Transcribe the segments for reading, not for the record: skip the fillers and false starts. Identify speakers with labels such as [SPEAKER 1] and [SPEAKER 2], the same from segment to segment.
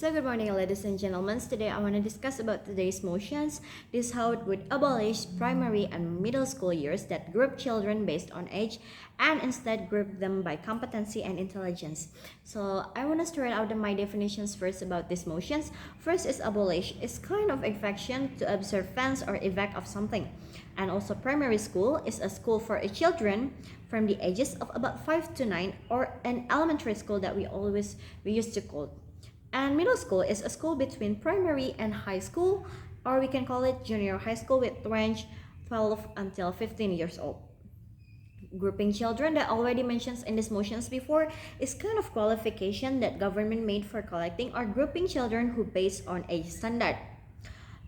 [SPEAKER 1] So good morning, ladies and gentlemen. Today I want to discuss about today's motions. This is how it would abolish primary and middle school years that group children based on age and instead group them by competency and intelligence. So I want to start out my definitions first about these motions. First is abolish. It's kind of affection to observance or effect of something. And also primary school is a school for children from the ages of about 5 to 9 or an elementary school that we used to call. And middle school is a school between primary and high school, or we can call it junior high school with range 12 until 15 years old. Grouping children that already mentioned in these motions before is kind of qualification that government made for collecting or grouping children who based on age standard.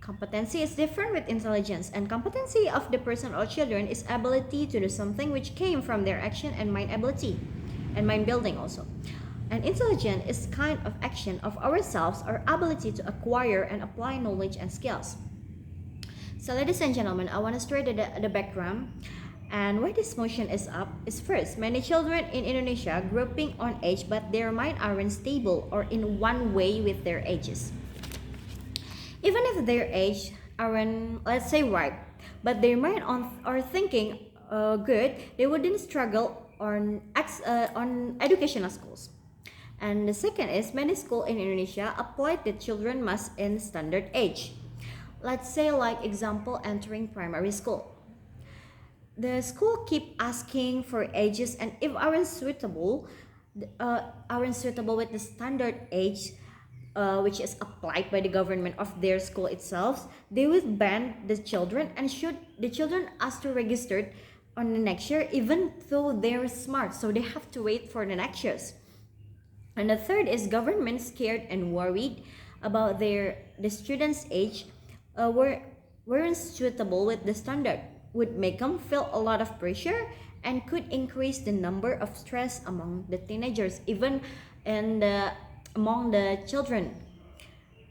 [SPEAKER 1] Competency is different with intelligence, and competency of the person or children is ability to do something which came from their action and mind ability and mind building also. And intelligence is kind of action of ourselves or ability to acquire and apply knowledge and skills. So ladies and gentlemen, I want to start the background. And why this motion is up is first, many children in Indonesia grouping on age but their mind aren't stable or in one way with their ages. Even if their age aren't, let's say, right, but their mind are thinking good, they wouldn't struggle on educational schools. And the second is many schools in Indonesia apply that children must in standard age. Let's say like example entering primary school. The school keep asking for ages, and if aren't suitable with the standard age which is applied by the government of their school itself, they will ban the children and should the children ask to register on the next year even though they're smart, so they have to wait for the next years. And the third is government scared and worried about the students' age weren't suitable with the standard, would make them feel a lot of pressure and could increase the number of stress among the teenagers, even among the children.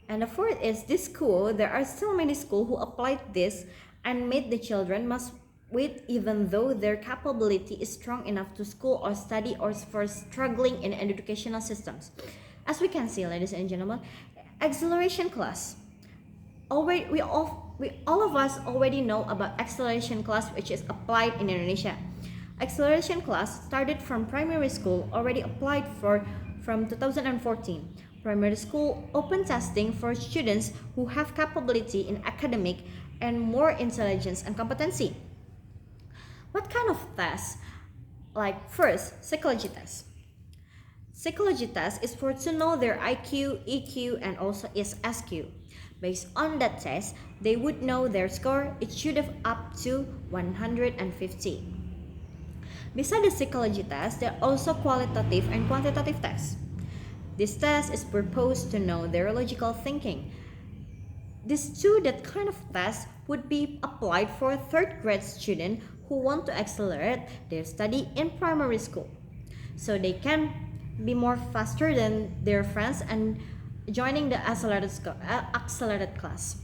[SPEAKER 1] And the fourth is this school, there are still many schools who applied this and made the children must wait even though their capability is strong enough to school or study or for struggling in educational systems. As we can see, ladies and gentlemen, acceleration class. We all of us already know about acceleration class, which is applied in Indonesia. Acceleration class started from primary school, already applied from 2014. Primary school open testing for students who have capability in academic and more intelligence and competency. What kind of tests? Like first, psychology test. Psychology test is for to know their IQ, EQ, and also is SQ. Based on that test, they would know their score. It should have up to 150. Besides the psychology test, there are also qualitative and quantitative tests. This test is proposed to know their logical thinking. These two that kind of tests would be applied for third grade students who want to accelerate their study in primary school, so they can be more faster than their friends and joining the accelerated class.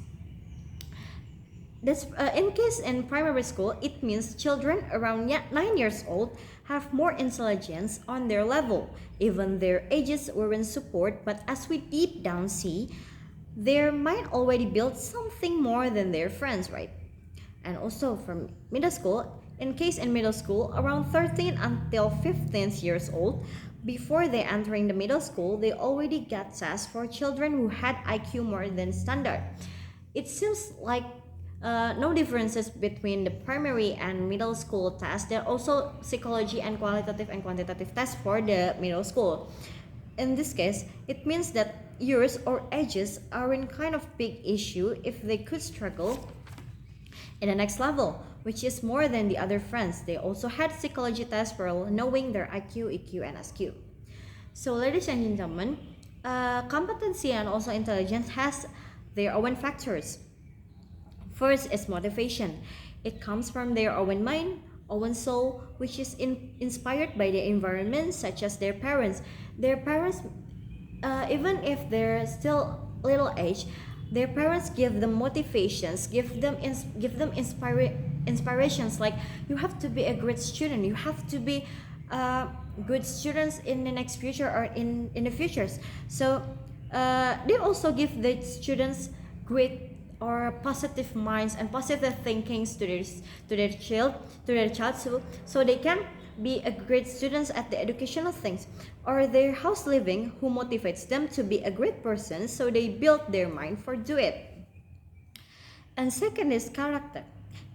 [SPEAKER 1] This, in case in primary school, it means children around 9 years old have more intelligence on their level, even their ages weren't support, but as we deep down see, their mind already built something more than their friends, right? And also from middle school, in case in middle school, around 13 until 15 years old, before they entering the middle school, they already get tests for children who had IQ more than standard. It seems like no differences between the primary and middle school tests. There are also psychology and quantitative tests for the middle school. In this case, it means that years or ages aren't kind of big issue if they could struggle in the next level, which is more than the other friends. They also had psychology tests for knowing their IQ, EQ, and SQ. So ladies and gentlemen, competency and also intelligence has their own factors. First is motivation. It comes from their own mind, own soul, which is inspired by the environment, such as their parents. Their parents, even if they're still little age, their parents give them motivations, give them inspirations, like you have to be a great student, you have to be good students in the next future or in the futures. So They also give the students great or positive minds and positive thinkings to their child, so they can be a great students at the educational things, or their house living who motivates them to be a great person, so they build their mind for do it. And second is character.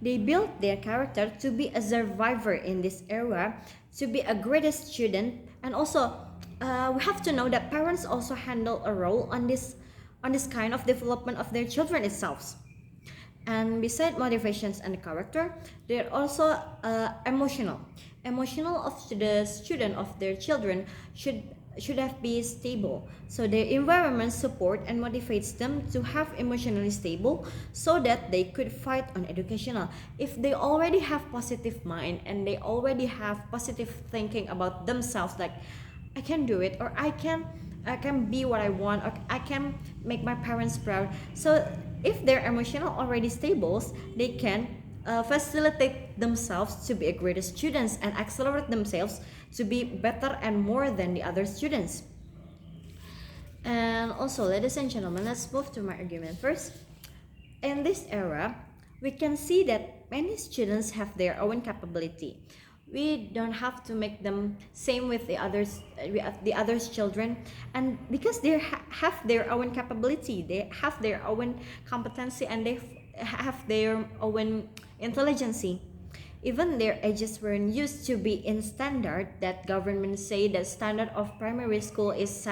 [SPEAKER 1] They build their character to be a survivor in this era, to be a greatest student. And also, we have to know that parents also handle a role on this kind of development of their children itself. And beside motivations and character, they're also emotional. Emotional of the student of their children should have be stable. So their environment support and motivates them to have emotionally stable, so that they could fight on educational. If they already have positive mind and they already have positive thinking about themselves, like I can do it, or I can be what I want, or I can make my parents proud. So if they're emotional already stable, they can facilitate themselves to be a greater students and accelerate themselves to be better and more than the other students. And also, ladies and gentlemen, let's move to my argument first. In this era, we can see that many students have their own capability. We don't have to make them same with the others children, and because they have their own capability, they have their own competency, and they have their own intelligence. Even their ages weren't used to be in standard that government say the standard of primary school is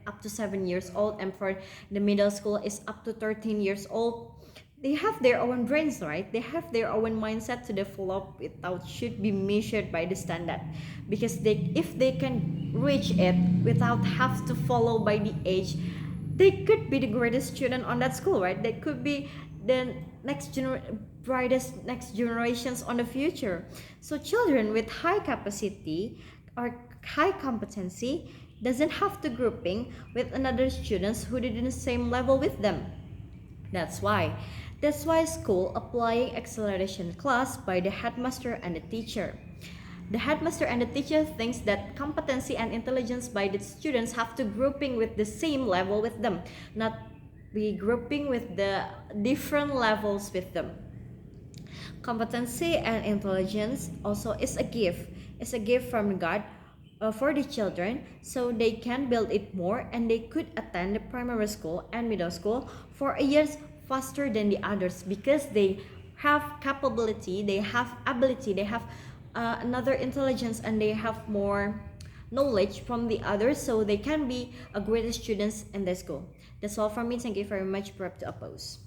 [SPEAKER 1] up to 7 years old, and for the middle school is up to 13 years old. They have their own brains, right? They have their own mindset to develop without should be measured by the standard, because if they can reach it without have to follow by the age, they could be the greatest student on that school, right? They could be the brightest next generations on the future. So children with high capacity or high competency doesn't have to grouping with another students who did in the same level with them. That's why school applying acceleration class by the headmaster and the teacher. The headmaster and the teacher thinks that competency and intelligence by the students have to grouping with the same level with them, not be grouping with the different levels with them. Competency and intelligence also is a gift. It's a gift from God for the children, so they can build it more, and they could attend the primary school and middle school for a years faster than the others, because they have capability, they have ability, they have another intelligence, and they have more knowledge from the others, so they can be a greater students in the school. That's all from me. Thank you very much. Prep to oppose.